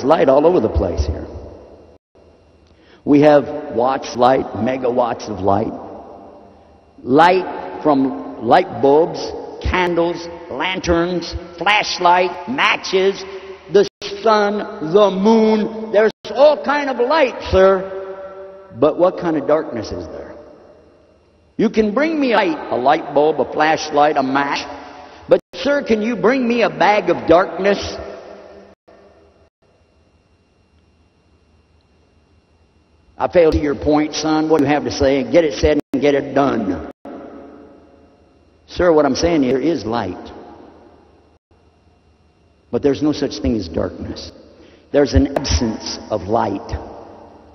light all over the place here. We have watts light, megawatts of light. Light from light bulbs, candles, lanterns, flashlight, matches, the sun, the moon. There's all kind of light, sir. But what kind of darkness is there? You can bring me a light bulb, a flashlight, a match. But, sir, can you bring me a bag of darkness? I fail to your point, son. What do you have to say? Get it said and get it done. Sir, what I'm saying here is light. But there's no such thing as darkness. There's an absence of light.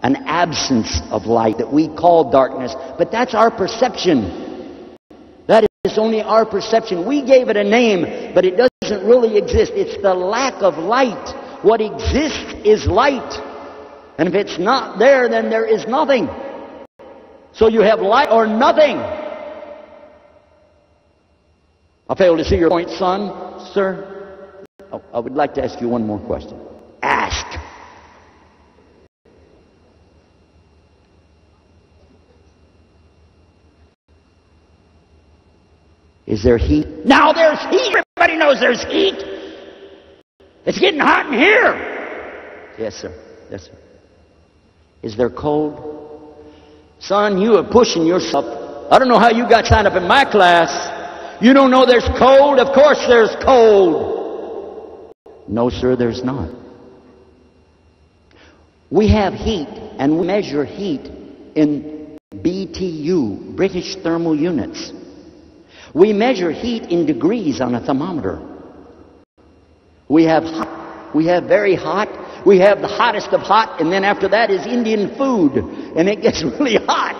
An absence of light that we call darkness. But that's our perception. That is only our perception. We gave it a name, but it doesn't really exist. It's the lack of light. What exists is light. And if it's not there, then there is nothing. So you have light or nothing. I fail to see your point, son. Sir, I would like to ask you one more question. Ask. Is there heat? Now there's heat. Everybody knows there's heat. It's getting hot in here. Yes, sir. Yes, sir. Is there cold? Son, you are pushing yourself. I don't know how you got signed up in my class. You don't know there's cold? Of course there's cold. No, sir, there's not. We have heat, and we measure heat in BTU, British thermal units. We measure heat in degrees on a thermometer. We have hot, we have very hot, we have the hottest of hot, and then after that is Indian food, and it gets really hot.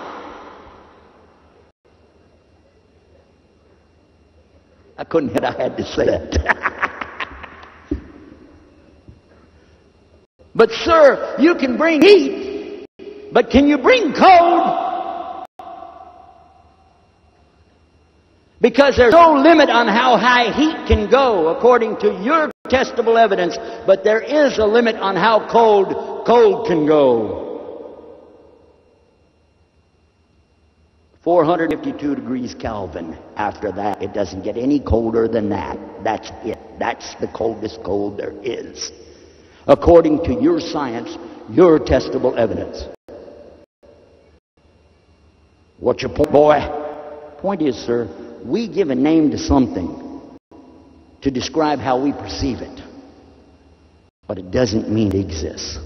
I couldn't hit, I had to say that. But sir, you can bring heat, but can you bring cold? Because there's no limit on how high heat can go according to your testable evidence, but there is a limit on how cold can go. 452 degrees Kelvin. After that, it doesn't get any colder than that. That's it. That's the coldest cold there is. According to your science, your testable evidence. What's your point, boy? Point is, sir, we give a name to something to describe how we perceive it. But it doesn't mean it exists.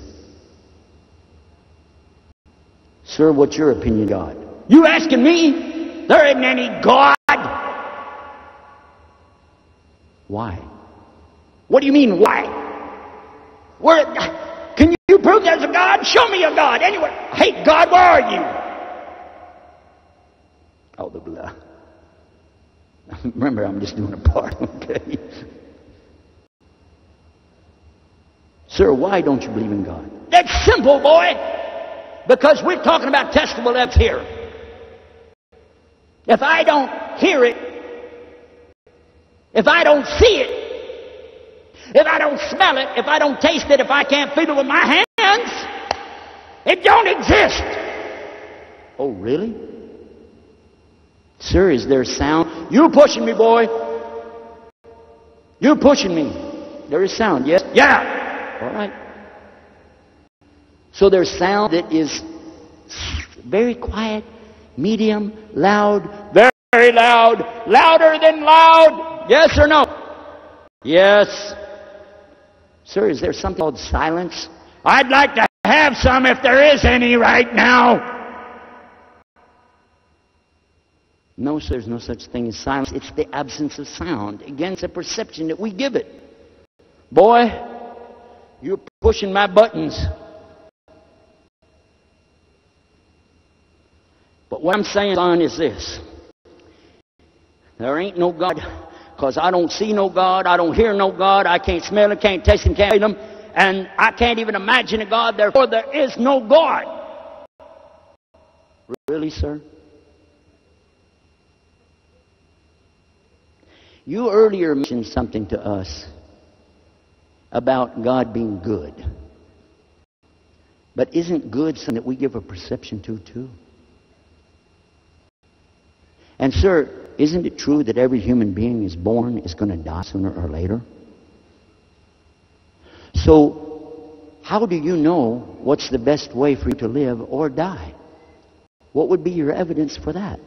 Sir, what's your opinion of God? You asking me? There isn't any God. Why? What do you mean, why? Can you prove there's a God? Show me a God. Anyway, hey, God, where are you? Oh, the blah. Remember, I'm just doing a part, okay? Sir, why don't you believe in God? That's simple, boy. Because we're talking about testable evidence here. If I don't hear it, if I don't see it, if I don't smell it, if I don't taste it, if I can't feel it with my hands, it don't exist. Oh, really? Sir, is there sound? You're pushing me, boy. You're pushing me. There is sound, yes? Yeah. All right. So there's sound that is very quiet, medium, loud, very loud, louder than loud. Yes or no? Yes. Sir, is there something called silence? I'd like to have some if there is any right now. No, sir, there's no such thing as silence. It's the absence of sound. Again, it's a perception that we give it. Boy, you're pushing my buttons. But what I'm saying, son, is this. There ain't no God, because I don't see no God, I don't hear no God, I can't smell him, can't taste him, can't feel him, and I can't even imagine a God, therefore there is no God. Really, sir? You earlier mentioned something to us about God being good. But isn't good something that we give a perception to too? And sir, isn't it true that every human being is born is going to die sooner or later? So, how do you know what's the best way for you to live or die? What would be your evidence for that?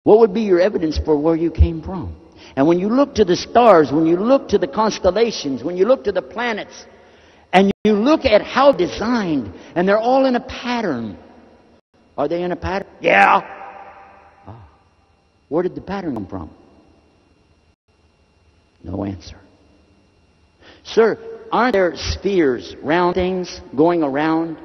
What would be your evidence for where you came from? And when you look to the stars, when you look to the constellations, when you look to the planets, and you look at how designed, and they're all in a pattern. Are they in a pattern? Yeah. Where did the pattern come from? No answer. Sir, aren't there spheres, round things going around?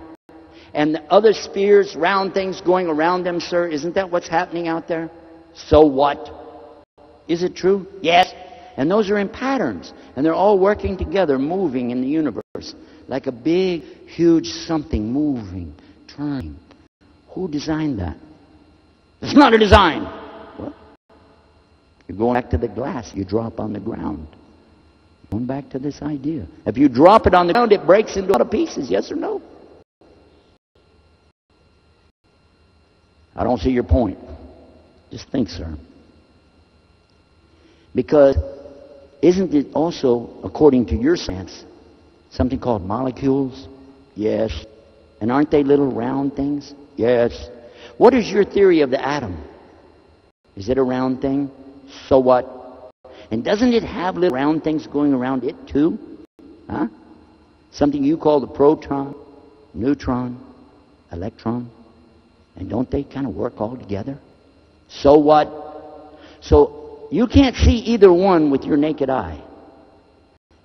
And the other spheres, round things going around them, sir? Isn't that what's happening out there? So what? Is it true? Yes. And those are in patterns. And they're all working together, moving in the universe. Like a big, huge something moving, turning. Who designed that? It's not a design. What? You're going back to the glass you drop on the ground. Going back to this idea. If you drop it on the ground, it breaks into a lot of pieces, yes or no? I don't see your point. Just think, sir. Because isn't it also, according to your science, something called molecules? Yes. And aren't they little round things? Yes. What is your theory of the atom? Is it a round thing? So what? And doesn't it have little round things going around it too? Huh? Something you call the proton, neutron, electron. And don't they kind of work all together? So what? So you can't see either one with your naked eye.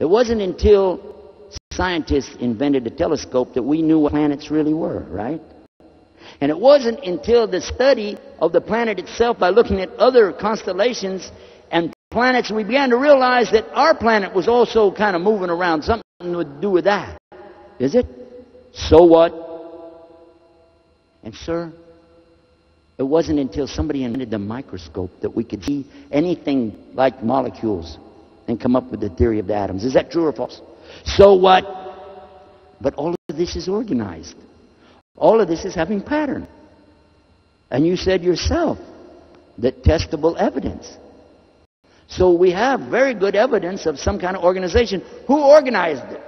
It wasn't until scientists invented a telescope that we knew what planets really were, right? And it wasn't until the study of the planet itself by looking at other constellations and planets we began to realize that our planet was also kind of moving around. Something to do with that. Is it? So what? And sir, it wasn't until somebody invented the microscope that we could see anything like molecules and come up with the theory of the atoms. Is that true or false? So what? But all of this is organized. All of this is having pattern. And you said yourself that testable evidence. So we have very good evidence of some kind of organization. Who organized it?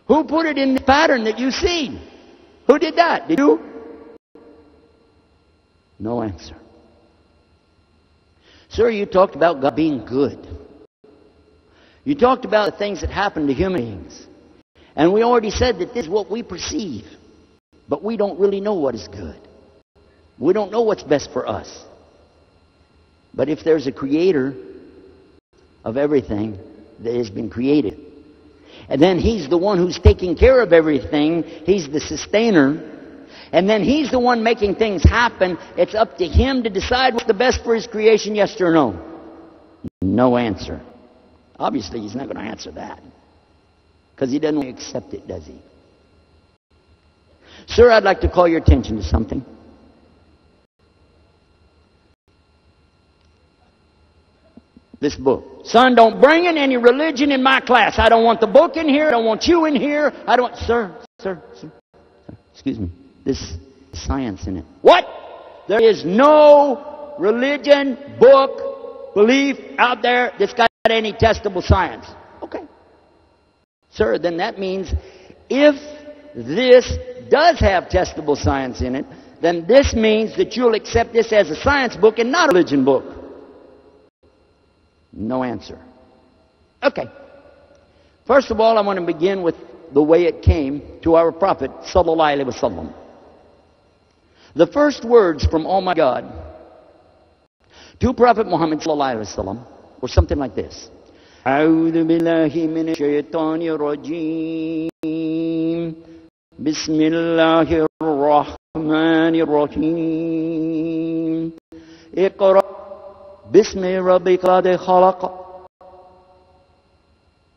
Who put it in the pattern that you see? Who did that? Did you? No answer. Sir, you talked about God being good. You talked about the things that happen to human beings. And we already said that this is what we perceive. But we don't really know what is good. We don't know what's best for us. But if there's a creator of everything that has been created, and then He's the one who's taking care of everything, He's the sustainer, and then He's the one making things happen, it's up to Him to decide what's the best for His creation, yes or no? No answer. Obviously, He's not going to answer that. Because He doesn't accept it, does He? Sir, I'd like to call your attention to something. This book. Son, don't bring in any religion in my class. I don't want the book in here. I don't want you in here. I don't... Sir. Excuse me. This science in it. What? There is no religion, book, belief out there that's got any testable science. Okay. Sir, then that means if this does have testable science in it, then this means that you'll accept this as a science book and not a religion book. No answer. Okay. First of all, I want to begin with the way it came to our Prophet sallallahu alaihi wasallam. The first words from Almighty God to Prophet Muhammad sallallahu alaihi wasallam were something like this: "A'udhu billahi minash shaitanir rajim. Bismillahir rahmanir rahim. Iqra بسم ربك الذي خلق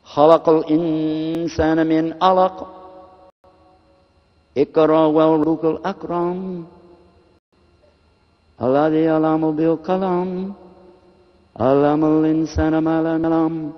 خلق الإنسان من علق اقرأ وربك الأكرم الذي علم بالقلم علم الإنسان ما لم يعلم